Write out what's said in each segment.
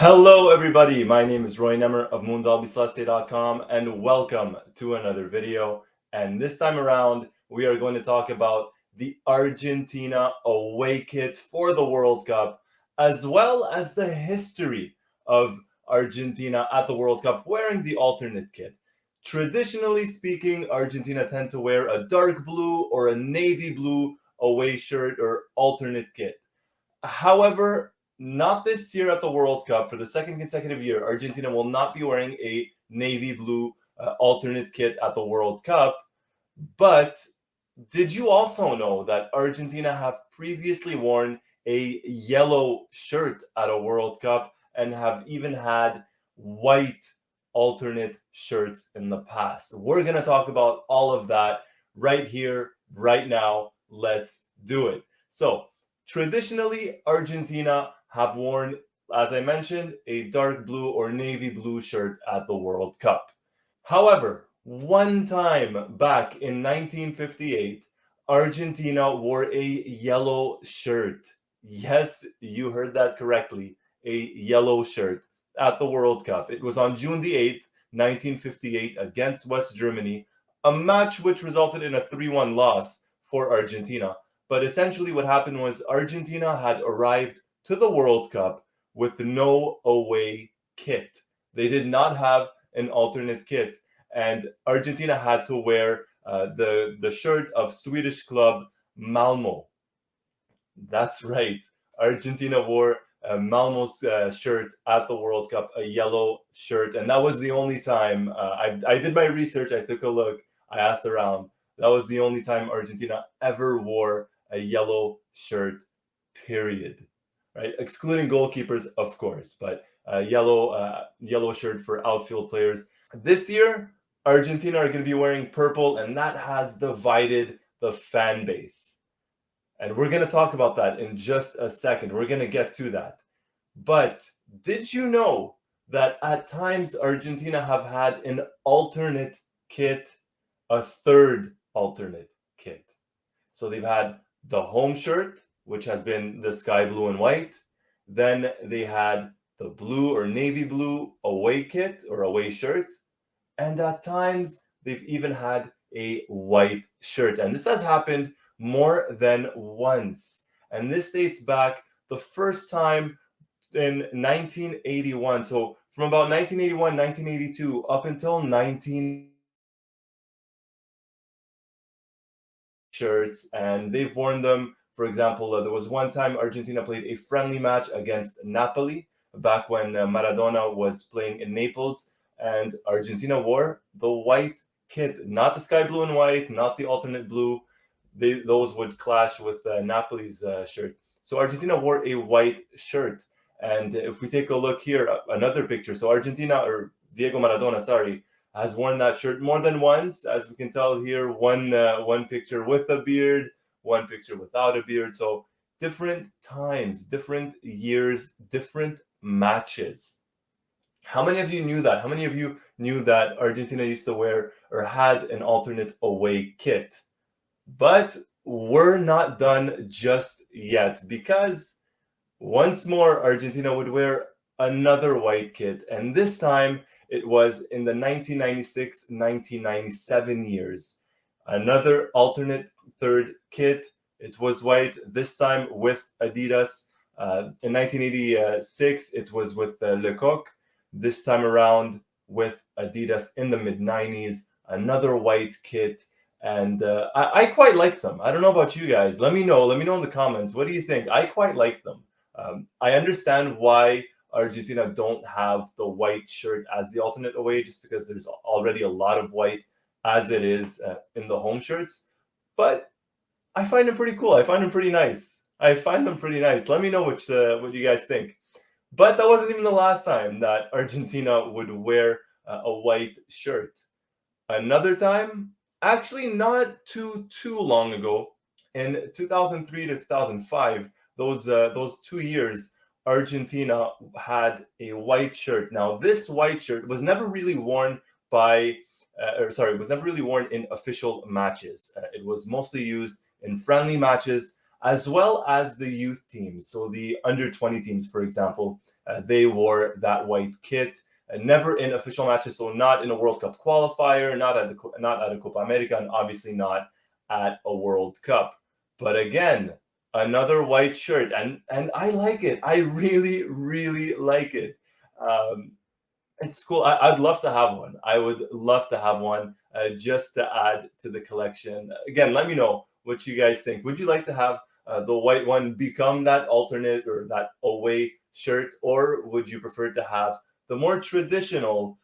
Hello everybody, my name is Roy Nemmer of Mundo Albiceleste.com and welcome to another video. And this time around, we are going to talk about the Argentina away kit for the World Cup, as well as the history of Argentina at the World Cup wearing the alternate kit. Traditionally speaking, Argentina tend to wear a dark blue or a navy blue away shirt or alternate kit. However, not this year at the World Cup. For the second consecutive year, Argentina will not be wearing a navy blue alternate kit at the World Cup. But did you also know that Argentina have previously worn a yellow shirt at a World Cup and have even had white alternate shirts in the past? We're going to talk about all of that right here, right now. Let's do it. So, traditionally, Argentina have worn, as I mentioned, a dark blue or navy blue shirt at the World Cup. However, one time back in 1958, Argentina wore a yellow shirt. Yes, you heard that correctly. A yellow shirt at the World Cup. It was on June the 8th, 1958, against West Germany, a match which resulted in a 3-1 loss for Argentina. But essentially, what happened was Argentina had arrived to the World Cup with no away kit. They did not have an alternate kit, and Argentina had to wear the shirt of Swedish club Malmo. That's right. Argentina wore Malmo's shirt at the World Cup, a yellow shirt, and that was the only time. I did my research. I took a look. I asked around. That was the only time Argentina ever wore a yellow shirt. Period. Right, excluding goalkeepers, of course, but yellow shirt for outfield players. This year, Argentina are going to be wearing purple, and that has divided the fan base. And we're going to talk about that in just a second. We're going to get to that. But did you know that at times Argentina have had an alternate kit, a third alternate kit? So they've had the home shirt, which has been the sky blue and white. Then they had the blue or navy blue away kit or away shirt. And at times they've even had a white shirt. And this has happened more than once. And this dates back the first time in 1981. So from about 1981, 1982 up until 19 shirts, and they've worn them. For example, there was one time Argentina played a friendly match against Napoli back when Maradona was playing in Naples, and Argentina wore the white kit, not the sky blue and white, not the alternate blue. Those would clash with Napoli's shirt. So Argentina wore a white shirt. And if we take a look here, another picture. So Argentina, or Diego Maradona, sorry, has worn that shirt more than once. As we can tell here, one picture with a beard, one picture without a beard. So different times, different years, different matches. How many of you knew that? How many of you knew that Argentina used to wear or had an alternate away kit? But we're not done just yet, because once more Argentina would wear another white kit, and this time it was in the 1996-1997 years. Another alternate third kit. It was white, this time with ADIDAS. In 1986, it was with Lecoq. This time around with ADIDAS in the mid-90s. Another white kit. And I quite like them. I don't know about you guys. Let me know. Let me know in the comments. What do you think? I quite like them. I understand why Argentina don't have the white shirt as the alternate away, just because there's already a lot of white as it is in the home shirts. But I find them pretty cool. I find them pretty nice. Let me know what you guys think. But that wasn't even the last time that Argentina would wear a white shirt. Another time, actually not too long ago, in 2003 to 2005, those 2 years, Argentina had a white shirt. Now, this white shirt was never really worn was never really worn in official matches. It was mostly used in friendly matches, as well as the youth teams. So the under 20 teams, for example, they wore that white kit. Never in official matches, so not in a World Cup qualifier, not at a Copa America, and obviously not at a World Cup. But again, another white shirt, and I like it. I really, really like it. It's cool. I'd love to have one. I would love to have one just to add to the collection. Again, let me know what you guys think. Would you like to have the white one become that alternate or that away shirt, or would you prefer to have the more traditional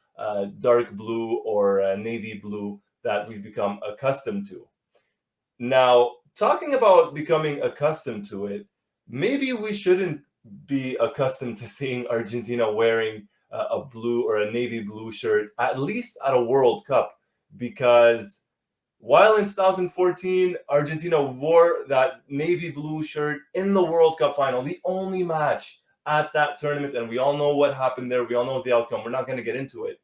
dark blue or navy blue that we've become accustomed to? Now, talking about becoming accustomed to it, maybe we shouldn't be accustomed to seeing Argentina wearing a blue or a navy blue shirt, at least at a World Cup, because while in 2014, Argentina wore that navy blue shirt in the World Cup final, the only match at that tournament, and we all know what happened there. We all know the outcome. We're not going to get into it.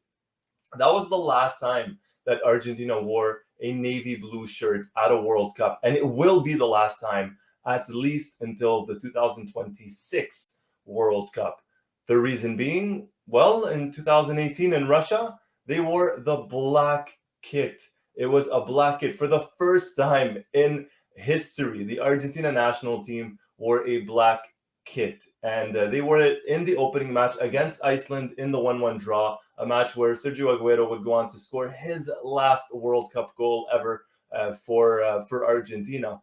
That was the last time that Argentina wore a navy blue shirt at a World Cup, and it will be the last time at least until the 2026 World Cup. The reason being, well, in 2018 in Russia, they wore the black kit. It was a black kit for the first time in history. The Argentina national team wore a black kit, and they wore it in the opening match against Iceland in the 1-1 draw, a match where Sergio Aguero would go on to score his last World Cup goal ever for Argentina.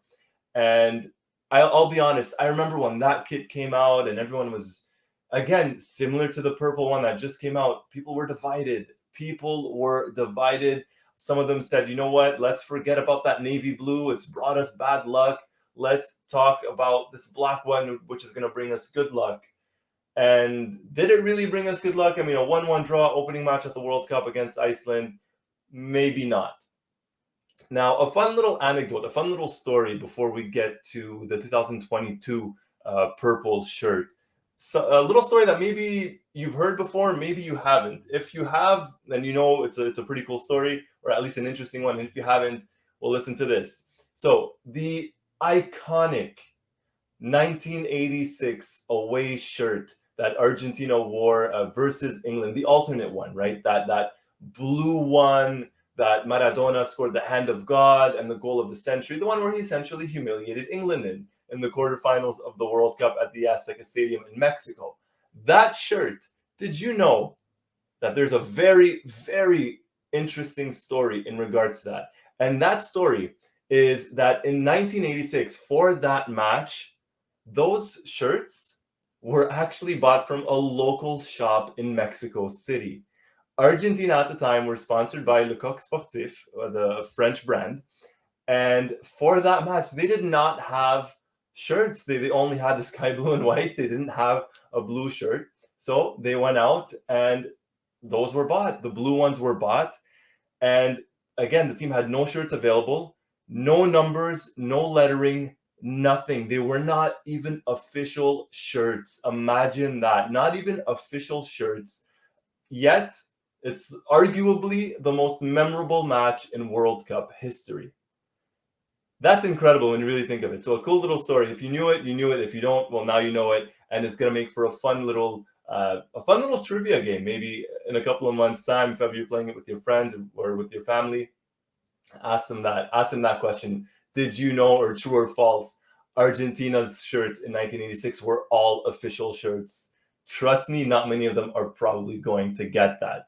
And I'll be honest, I remember when that kit came out and everyone was, again, similar to the purple one that just came out, people were divided. People were divided. Some of them said, you know what, let's forget about that navy blue. It's brought us bad luck. Let's talk about this black one, which is going to bring us good luck. And did it really bring us good luck? I mean, a 1-1 draw opening match at the World Cup against Iceland, maybe not. Now, a fun little anecdote, a fun little story before we get to the 2022 purple shirt. So, a little story that maybe you've heard before, maybe you haven't. If you have, then you know it's a pretty cool story, or at least an interesting one. And if you haven't, well, listen to this. So, the iconic 1986 away shirt that Argentina wore versus England, the alternate one, right? That blue one that Maradona scored the hand of God and the goal of the century, the one where he essentially humiliated England in the quarterfinals of the World Cup at the Azteca Stadium in Mexico. That shirt, did you know that there's a very, very interesting story in regards to that? And that story is that in 1986, for that match, those shirts were actually bought from a local shop in Mexico City. Argentina at the time were sponsored by Le Coq Sportif, the French brand. And for that match, they did not have shirts. They only had the sky blue and white. They didn't have a blue shirt. So they went out and those were bought. The blue ones were bought. And again, the team had no shirts available, no numbers, no lettering, nothing. They were not even official shirts. Imagine that. Not even official shirts. Yet, it's arguably the most memorable match in World Cup history. That's incredible when you really think of it. So a cool little story. If you knew it, you knew it. If you don't, well, now you know it. And it's going to make for a fun little trivia game. Maybe in a couple of months' time, if ever you're playing it with your friends or with your family, ask them that question. Did you know, or true or false, Argentina's shirts in 1986 were all official shirts? Trust me, not many of them are probably going to get that.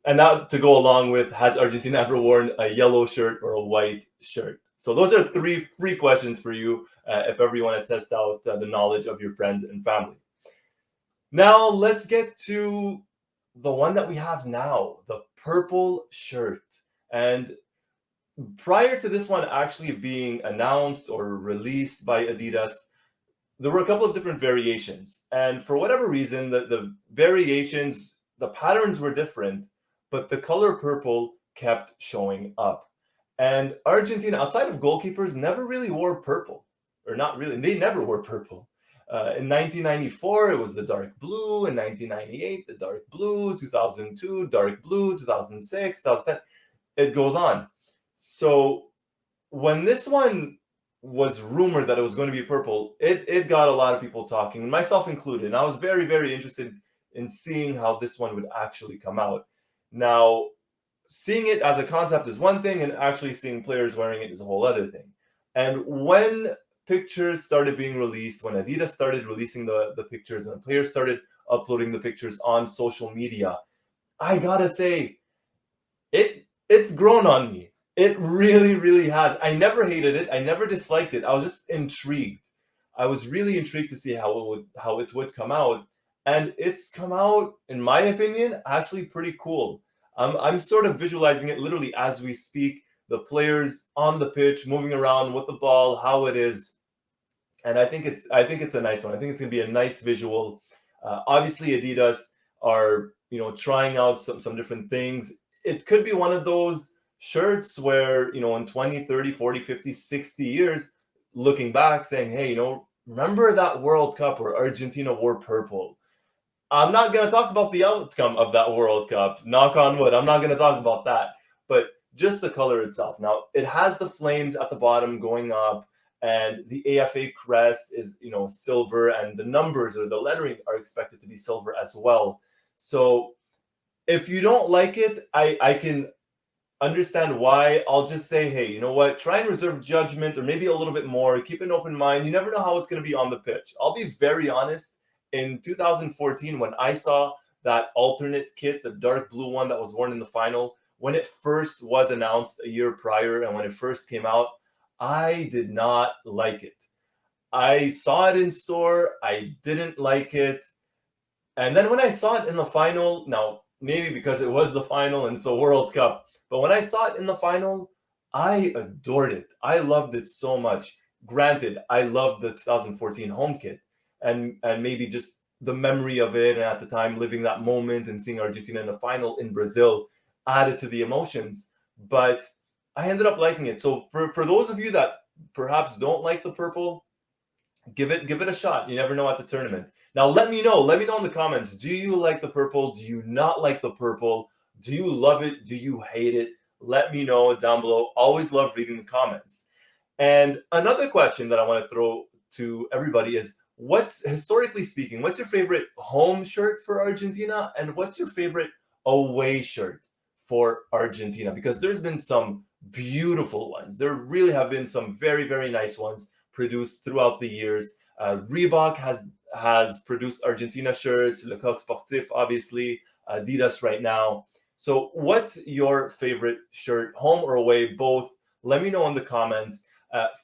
And now to go along with, has Argentina ever worn a yellow shirt or a white shirt? So those are 3 free questions for you if ever you want to test out the knowledge of your friends and family. Now let's get to the one that we have now, the purple shirt. And prior to this one actually being announced or released by Adidas, there were a couple of different variations. And for whatever reason, the variations, the patterns were different, but the color purple kept showing up. And Argentina, outside of goalkeepers, never really wore purple. Or not really, they never wore purple. In 1994, it was the dark blue. In 1998, the dark blue. 2002, dark blue. 2006, 2010, it goes on. So when this one was rumored that it was going to be purple, it got a lot of people talking, myself included. And I was very, very interested in seeing how this one would actually come out. Now, seeing it as a concept is one thing, and actually seeing players wearing it is a whole other thing. And when pictures started being released, when Adidas started releasing the pictures and the players started uploading the pictures on social media, I gotta say, it's grown on me. It really, really has. I never hated it. I never disliked it. I was just intrigued. I was really intrigued to see how it would come out, and it's come out, in my opinion, actually pretty cool. I'm sort of visualizing it literally as we speak. The players on the pitch, moving around with the ball, how it is, and I think it's a nice one. I think it's gonna be a nice visual. Obviously, Adidas are trying out some different things. It could be one of those shirts where in 20, 30, 40, 50, 60 years, looking back, saying, hey, remember that World Cup where Argentina wore purple? I'm not going to talk about the outcome of that World Cup. Knock on wood. I'm not going to talk about that. But just the color itself. Now, it has the flames at the bottom going up, and the AFA crest is, silver, and the numbers or the lettering are expected to be silver as well. So if you don't like it, I can understand why. I'll just say, hey, you know what? Try and reserve judgment, or maybe a little bit more. Keep an open mind. You never know how it's going to be on the pitch. I'll be very honest. In 2014, when I saw that alternate kit, the dark blue one that was worn in the final, when it first was announced a year prior and when it first came out, I did not like it. I saw it in store. I didn't like it. And then when I saw it in the final, now maybe because it was the final and it's a World Cup, but when I saw it in the final, I adored it. I loved it so much. Granted, I loved the 2014 home kit, and maybe just the memory of it, and at the time living that moment and seeing Argentina in the final in Brazil added to the emotions. But I ended up liking it. So for those of you that perhaps don't like the purple, give it a shot. You never know at the tournament. Now let me know. Let me know in the comments. Do you like the purple? Do you not like the purple? Do you love it? Do you hate it? Let me know down below. Always love reading the comments. And another question that I want to throw to everybody is, historically speaking, what's your favorite home shirt for Argentina, and what's your favorite away shirt for Argentina? Because there's been some beautiful ones. There really have been some very, very nice ones produced throughout the years. Reebok has produced Argentina shirts, Le Coq Sportif, obviously, Adidas right now. So what's your favorite shirt, home or away, both? Let me know in the comments.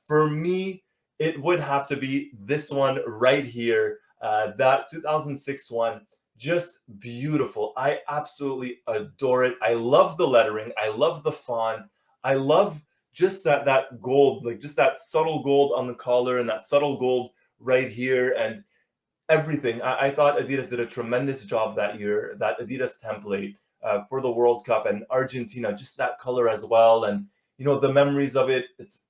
For me, it would have to be this one right here, that 2006 one. Just beautiful. I absolutely adore it. I love the lettering. I love the font. I love just that gold, like just that subtle gold on the collar and that subtle gold right here, and everything. I thought Adidas did a tremendous job that year. That Adidas template for the World Cup, and Argentina, just that color as well, and the memories of it. It's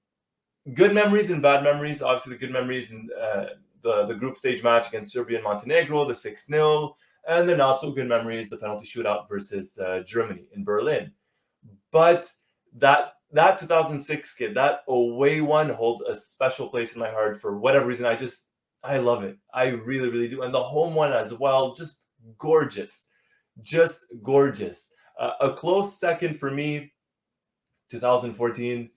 good memories and bad memories. Obviously, the good memories in the group stage match against Serbia and Montenegro, the 6-0, and the not so good memories, the penalty shootout versus Germany in Berlin. But that 2006 kid, that away one, holds a special place in my heart for whatever reason. I love it. I really, really do. And the home one as well, just gorgeous. Just gorgeous. A close second for me, 2014.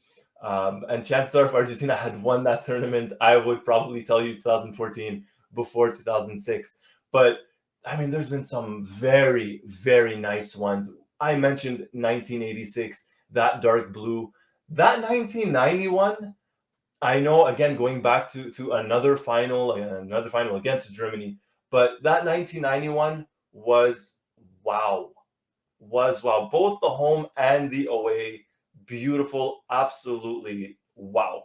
And chances are, if Argentina had won that tournament, I would probably tell you 2014 before 2006. But I mean, there's been some very, very nice ones. I mentioned 1986, that dark blue. That 1991, I know, again, going back to another final against Germany, but that 1991 was wow. Was wow. Both the home and the away, beautiful, absolutely wow.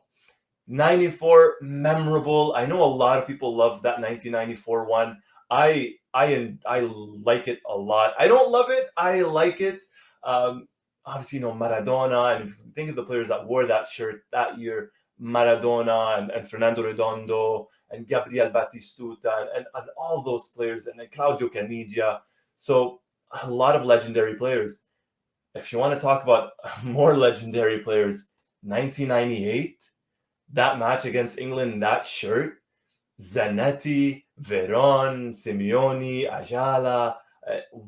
94, memorable. I know a lot of people love that 1994 one. I like it a lot. I don't love it. I like it. Obviously, Maradona, and if you think of the players that wore that shirt that year, Maradona and Fernando Redondo and Gabriel Batistuta and all those players, and then Claudio Caniggia. So a lot of legendary players. If you want to talk about more legendary players, 1998. that match against England, that shirt, Zanetti, Veron, Simeone, Ajala.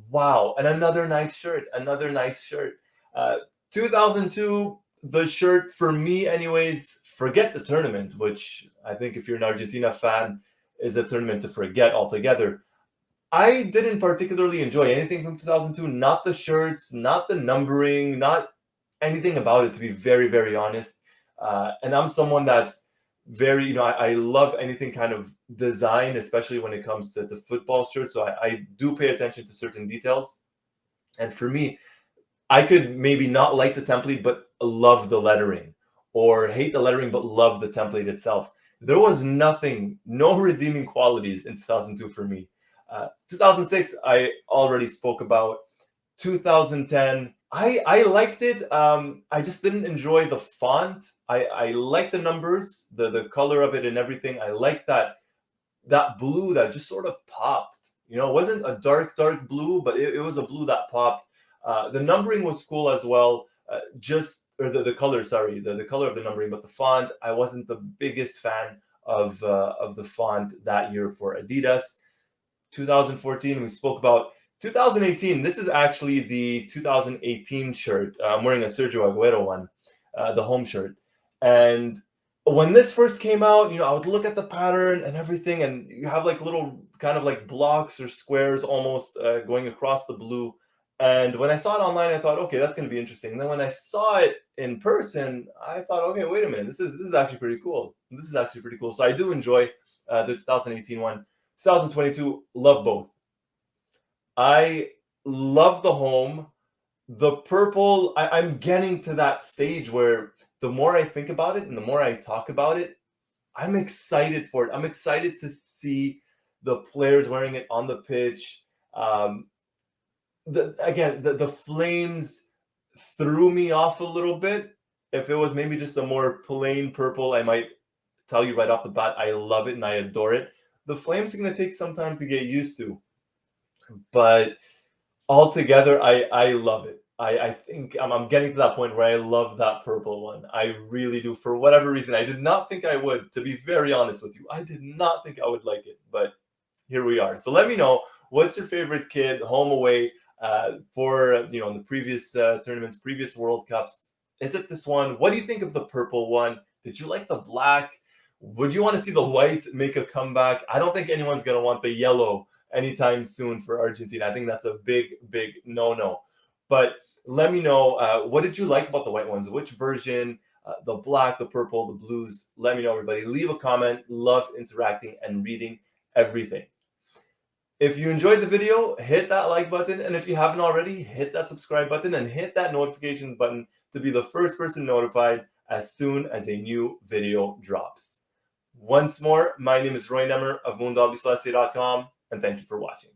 Wow. And another nice shirt. Another nice shirt. 2002, the shirt for me, anyways, forget the tournament, which I think if you're an Argentina fan, is a tournament to forget altogether. I didn't particularly enjoy anything from 2002, not the shirts, not the numbering, not anything about it, to be very, very honest. And I'm someone that's very, I love anything kind of design, especially when it comes to football shirts. So I do pay attention to certain details. And for me, I could maybe not like the template, but love the lettering, or hate the lettering, but love the template itself. There was nothing, no redeeming qualities in 2002 for me. 2006, I already spoke about. 2010, I liked it. I just didn't enjoy the font. I like the numbers, the color of it and everything. I like that blue that just sort of popped. It wasn't a dark blue, but it was a blue that popped. The numbering was cool as well. Or the color, sorry, the color of the numbering, but the font, I wasn't the biggest fan of the font that year for Adidas. 2014, we spoke about. 2018, this is actually the 2018 shirt. I'm wearing a Sergio Aguero one, the home shirt. And when this first came out, I would look at the pattern and everything, and you have like little kind of like blocks or squares almost going across the blue. And when I saw it online, I thought, okay, that's going to be interesting. And then when I saw it in person, I thought, okay, wait a minute, this is actually pretty cool. This is actually pretty cool. So I do enjoy the 2018 one. 2022, love both. I love the home. The purple, I'm getting to that stage where the more I think about it and the more I talk about it, I'm excited for it. I'm excited to see the players wearing it on the pitch. The flames threw me off a little bit. If it was maybe just a more plain purple, I might tell you right off the bat, I love it and I adore it. The flames are going to take some time to get used to, but altogether, I love it. I think I'm getting to that point where I love that purple one. I really do. For whatever reason, I did not think I would, to be very honest with you. I did not think I would like it, but here we are. So let me know, what's your favorite kit, home, away, for in the previous tournaments, previous World Cups. Is it this one? What do you think of the purple one? Did you like the black? Would you want to see the white make a comeback? I don't think anyone's going to want the yellow anytime soon for Argentina. I think that's a big no-no. But let me know, what did you like about the white ones? Which version? The black, the purple, the blues? Let me know, everybody. Leave a comment. Love interacting and reading everything. If you enjoyed the video, hit that like button. And if you haven't already, hit that subscribe button and hit that notification button to be the first person notified as soon as a new video drops. Once more, my name is Roy Nemmer of Mundo Albiceleste.com, and thank you for watching.